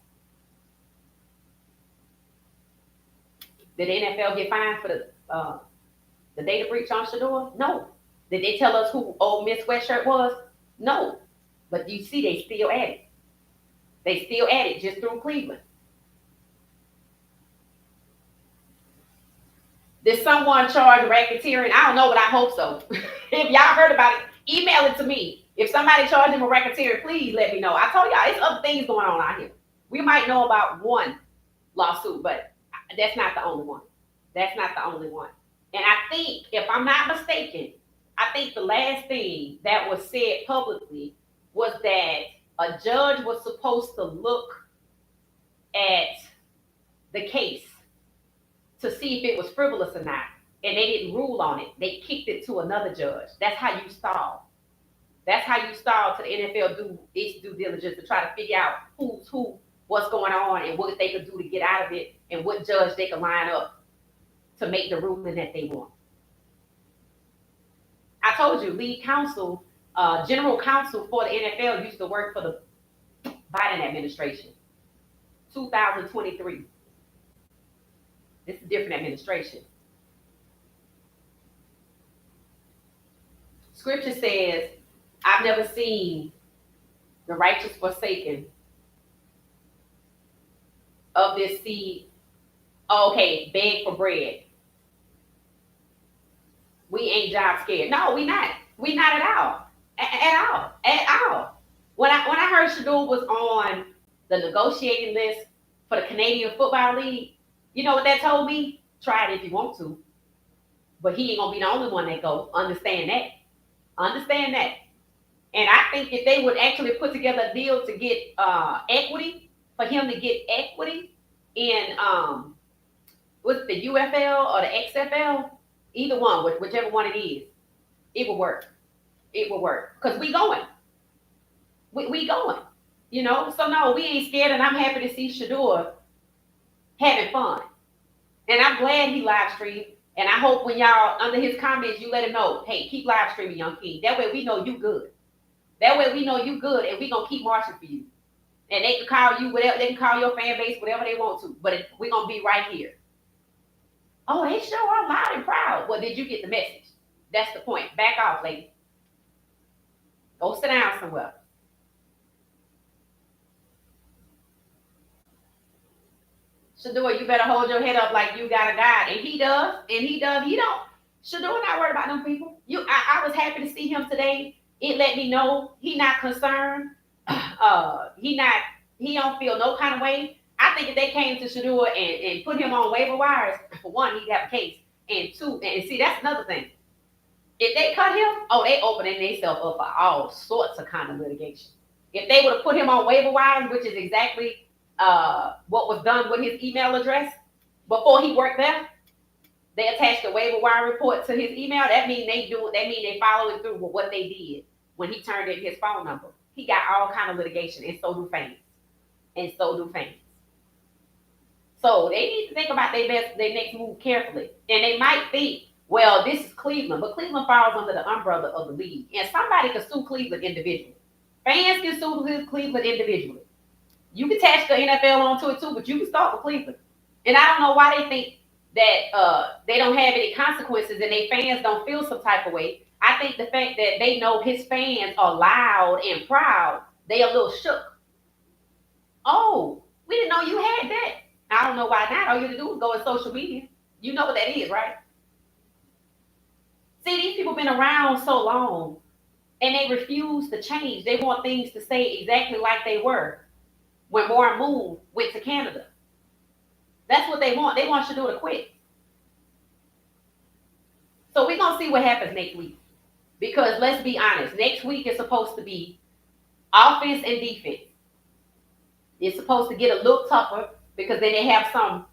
A: Did the NFL get fined for the data breach on Shador? No. Did they tell us who Ole Miss sweatshirt was? No. But you see, they still at it. They still at it just through Cleveland. Did someone charge racketeering? I don't know, but I hope so. If y'all heard about it, email it to me. If somebody charged him a racketeering, please let me know. I told y'all, it's other things going on out here. We might know about one lawsuit, but that's not the only one. That's not the only one. And I think, if I'm not mistaken, I think the last thing that was said publicly was that a judge was supposed to look at the case to see if it was frivolous or not, and they didn't rule on it. They kicked it to another judge. That's how you stall. That's how you stall to the NFL do its due diligence to try to figure out who's who, what's going on, and what they could do to get out of it, and what judge they could line up to make the ruling that they want. I told you, lead counsel, general counsel for the NFL used to work for the Biden administration. 2023. It's a different administration. Scripture says, I've never seen the righteous forsaken of this seed. Oh, okay, beg for bread. We ain't job scared. No, we not. We not at all. At all. When I heard Shador was on the negotiating list for the Canadian Football League, you know what that told me? Try it if you want to. But he ain't going to be the only one that go. Understand that. Understand that. And I think if they would actually put together a deal to get equity, for him to get equity in with the UFL or the XFL, either one, whichever one it is, it will work. It will work. Because we going. We going. You know? So no, we ain't scared, and I'm happy to see Shedeur having fun. And I'm glad he live streamed. And I hope when y'all, under his comments, you let him know, hey, keep live streaming, Young King. That way we know you good. That way we know you good, and we going to keep marching for you. And they can call you whatever, they can call your fan base whatever they want to, but we're gonna be right here. Oh, they show are loud and proud. Well, did you get the message? That's the point. Back off, lady. Go sit down somewhere. Shador, you better hold your head up like you got a God. And he does. And he does. He don't. Shador not worried about them people. I was happy to see him today. It let me know he not concerned. He don't feel no kind of way. I think if they came to Shador and put him on waiver wires, for one, he'd have a case. And two, and see, that's another thing. If they cut him, oh, they opening themselves up for all sorts of kind of litigation. If they would have put him on waiver wires, which is exactly what was done with his email address before he worked there, they attached a waiver wire report to his email. That means they following through with what they did when he turned in his phone number. He got all kind of litigation, and so do fans. And so do fans. So they need to think about their next move carefully. And they might think, well, this is Cleveland, but Cleveland falls under the umbrella of the league. And somebody can sue Cleveland individually. Fans can sue Cleveland individually. You can attach the NFL onto it too, but you can start with Cleveland. And I don't know why they think that they don't have any consequences and their fans don't feel some type of way. I think the fact that they know his fans are loud and proud, they a little shook. Oh, we didn't know you had that. I don't know why not. All you have to do is go on social media. You know what that is, right? See, these people been around so long and they refuse to change. They want things to stay exactly like they were when Warren Moon went to Canada. That's what they want. They want you to do it quick. So we're going to see what happens next week. Because let's be honest, next week is supposed to be offense and defense. It's supposed to get a little tougher because then they have some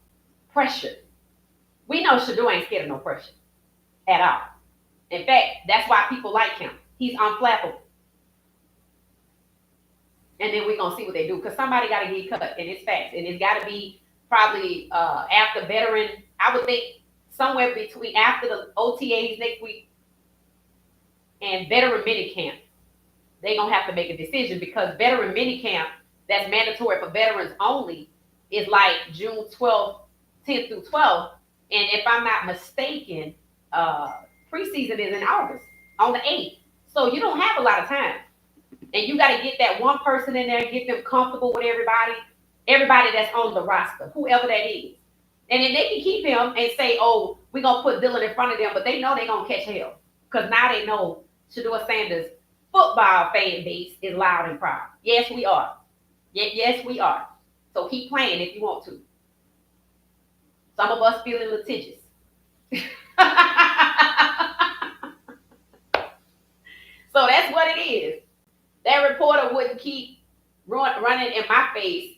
A: pressure. We know Shedeur ain't scared of no pressure at all. In fact, that's why people like him. He's unflappable. And then we're going to see what they do because somebody got to get cut, and it's facts. And it's got to be probably after veteran, I would think somewhere between after the OTAs next week and veteran minicamp. They're going to have to make a decision because veteran minicamp, that's mandatory for veterans only, is like June 12th, 10th through 12th. And if I'm not mistaken, preseason is in August on the 8th. So you don't have a lot of time. And you got to get that one person in there and get them comfortable with everybody that's on the roster, whoever that is. And then they can keep him and say, oh, we're going to put Dylan in front of them, but they know they're going to catch hell. Because now they know Shedeur Sanders' football fan base is loud and proud. Yes, we are. Yes, we are. So keep playing if you want to. Some of us feeling litigious. So that's what it is. That reporter wouldn't keep running in my face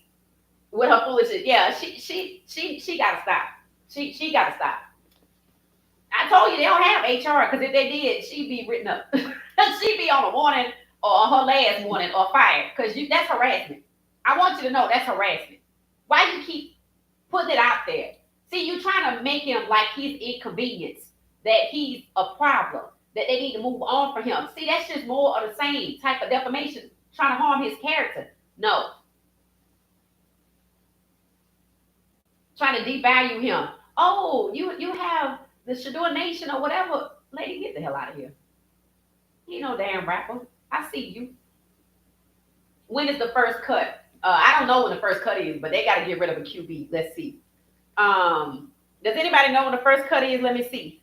A: with her foolishness. Yeah, she gotta stop. She gotta stop. I told you they don't have HR because if they did, she'd be written up. She'd be on a warning or her last warning or fired because that's harassment. I want you to know that's harassment. Why you keep putting it out there? See, you trying to make him like he's inconvenienced, that he's a problem, that they need to move on for him. See, that's just more of the same type of defamation, trying to harm his character. No. Trying to devalue him. Oh, you have the Shedeur Nation or whatever. Lady, get the hell out of here. You know damn rapper. I see you. When is the first cut? I don't know when the first cut is, but they got to get rid of a QB. Let's see. Does anybody know when the first cut is? Let me see.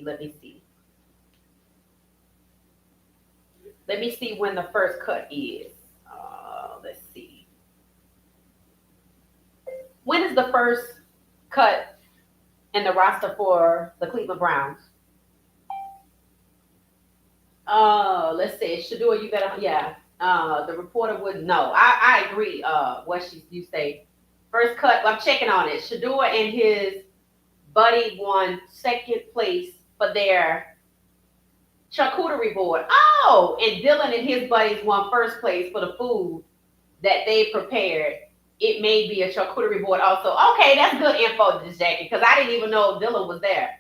A: Let me see. Let me see when the first cut is. Let's see. When is the first cut in the roster for the Cleveland Browns? Let's see. Shedeur, you better, yeah. The reporter wouldn't know. I agree. You say. First cut, I'm checking on it. Shedeur and his buddy won second place for their charcuterie board. Oh, and Dylan and his buddies won first place for the food that they prepared. It may be a charcuterie board also. Okay, that's good info, this Jackie, because I didn't even know Dylan was there.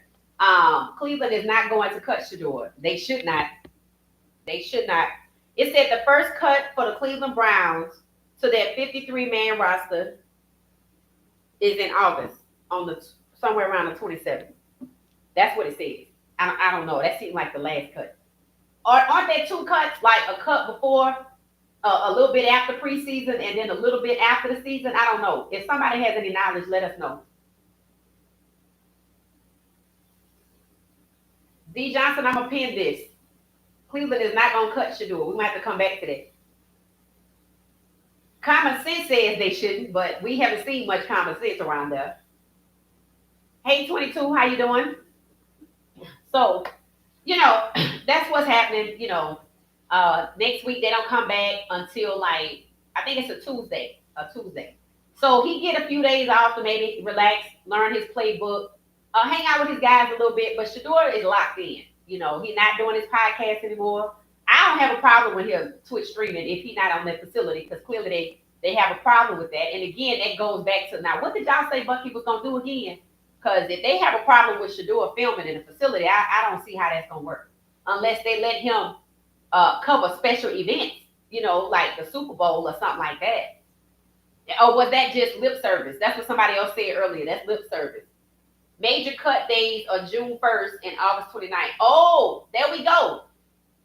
A: Cleveland is not going to cut Shedeur. They should not. They should not. It said the first cut for the Cleveland Browns to their 53-man roster is in August, on the somewhere around the 27th. That's what it says. I don't know. That seemed like the last cut. Or aren't there two cuts, like a cut before, a little bit after preseason, and then a little bit after the season? I don't know. If somebody has any knowledge, let us know. D. Johnson, I'm going to pin this. Cleveland is not going to cut Shador. We might have to come back to that. Common sense says they shouldn't, but we haven't seen much common sense around there. Hey, 22, how you doing? So, that's what's happening. Next week they don't come back until like, I think it's a Tuesday. So he get a few days off to maybe relax, learn his playbook, hang out with his guys a little bit. But Shador is locked in. He's not doing his podcast anymore. I don't have a problem with him Twitch streaming if he's not on that facility, because clearly they have a problem with that. And again, that goes back to, now, what did y'all say Bucky was going to do again? Because if they have a problem with Shador filming in a facility, I don't see how that's going to work. Unless they let him cover special events, like the Super Bowl or something like that. Or was that just lip service? That's what somebody else said earlier. That's lip service. Major cut days are June 1st and August 29th. Oh, there we go.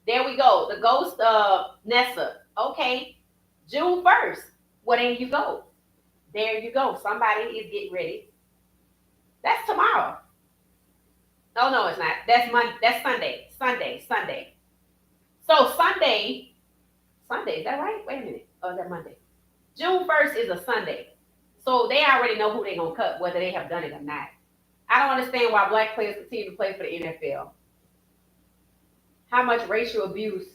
A: The ghost of Nessa. Okay. June 1st. Well, there you go. Somebody is getting ready. That's tomorrow. Oh, no, it's not. That's Monday. That's Sunday. So Sunday, is that right? Wait a minute. Oh, is that Monday? June 1st is a Sunday. So they already know who they're going to cut, whether they have done it or not. I don't understand why black players continue to play for the NFL. How much racial abuse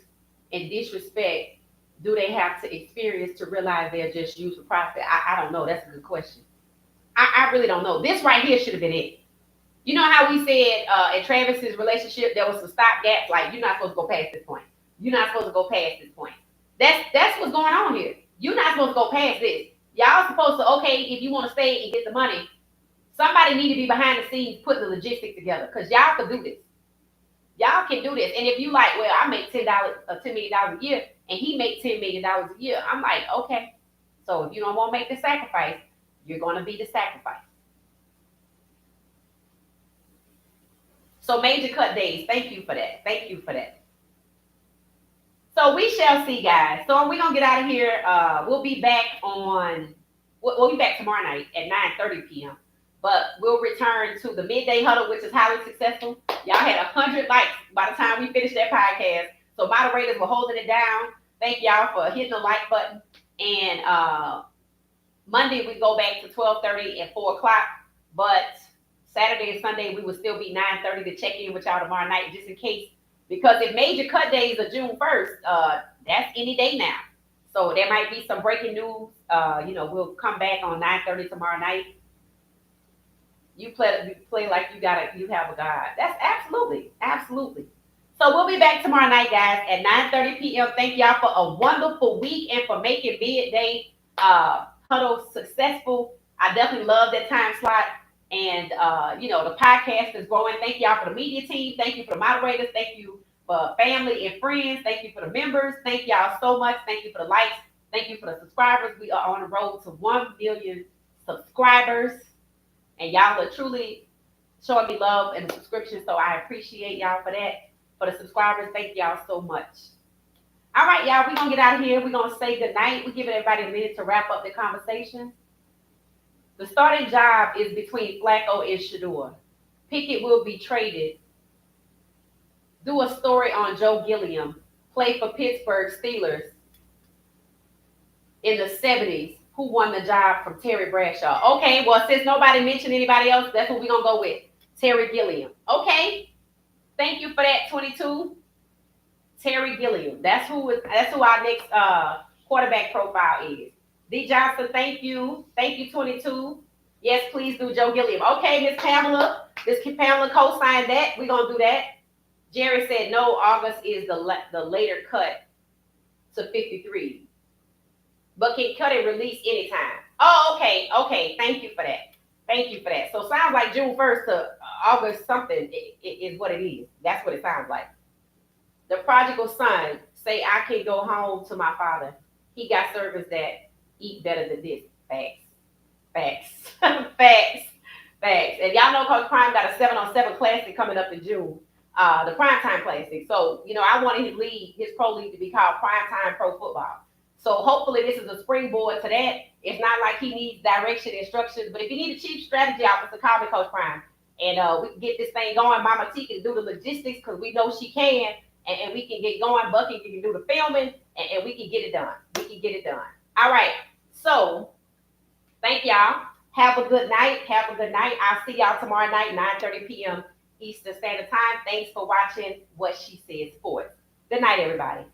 A: and disrespect do they have to experience to realize they're just used for profit? I don't know. That's a good question. I really don't know. This right here should have been it. You know how we said in Travis's relationship there was some stopgaps, like you're not supposed to go past this point. That's what's going on here. You're not supposed to go past this. Y'all supposed to, okay, if you want to stay and get the money, somebody need to be behind the scenes putting the logistics together, because y'all can do this. Y'all can do this. And if you like, well, I make $10 million a year and he makes $10 million a year, I'm like, okay. So if you don't want to make the sacrifice, you're going to be the sacrifice. So major cut days. Thank you for that. So we shall see, guys. So we're going to get out of here. We'll be back tomorrow night at 9:30 p.m. But we'll return to the midday huddle, which is highly successful. Y'all had 100 likes by the time we finished that podcast. So moderators were holding it down. Thank y'all for hitting the like button. And Monday we go back to 12:30 and 4 o'clock. But Saturday and Sunday we will still be 9:30 to check in with y'all tomorrow night, just in case. Because if major cut days are June 1st, that's any day now. So there might be some breaking news. We'll come back on 9:30 tomorrow night. You play like you have a God. That's absolutely. So we'll be back tomorrow night, guys, at 9:30 p.m. Thank y'all for a wonderful week and for making midday huddle successful. I definitely love that time slot. And the podcast is growing. Thank y'all for the media team. Thank you for the moderators. Thank you for family and friends. Thank you for the members. Thank y'all so much. Thank you for the likes. Thank you for the subscribers. We are on the road to 1 million subscribers. And y'all are truly showing me love and subscription. So I appreciate y'all for that. For the subscribers, thank y'all so much. All right, y'all, we're going to get out of here. We're going to say good night. We're giving everybody a minute to wrap up the conversation. The starting job is between Flacco and Shedeur. Pickett will be traded. Do a story on Joe Gilliam. Play for Pittsburgh Steelers in the 70s. Who won the job from Terry Bradshaw? Okay, well, since nobody mentioned anybody else, that's what we're going to go with. Terry Gilliam. Okay. Thank you for that, 22. Terry Gilliam. That's who our next quarterback profile is. D. Johnson, thank you. Thank you, 22. Yes, please do Joe Gilliam. Okay, Miss Pamela. Miss Pamela co-signed that. We're going to do that. Jerry said no. August is the later cut to 53, but can cut and release anytime. Oh, okay, okay. Thank you for that. Thank you for that. So sounds like June 1st to August something is what it is. That's what it sounds like. The prodigal son say I can go home to my father. He got servants that eat better than this. Facts. Facts. Facts. Facts. And y'all know Coach Prime got a 7-on-7 classic coming up in June. The Primetime Classic. So, I wanted his pro league to be called Primetime Pro Football. So hopefully this is a springboard to that. It's not like he needs direction, instructions, but if you need a chief strategy officer, call me Coach Prime. And we can get this thing going. Mama T can do the logistics because we know she can. And we can get going. Bucky can do the filming, and we can get it done. We can get it done. All right. So thank y'all. Have a good night. Have a good night. I'll see y'all tomorrow night, 9:30 p.m. Eastern Standard Time. Thanks for watching What She Said Sports. Good night, everybody.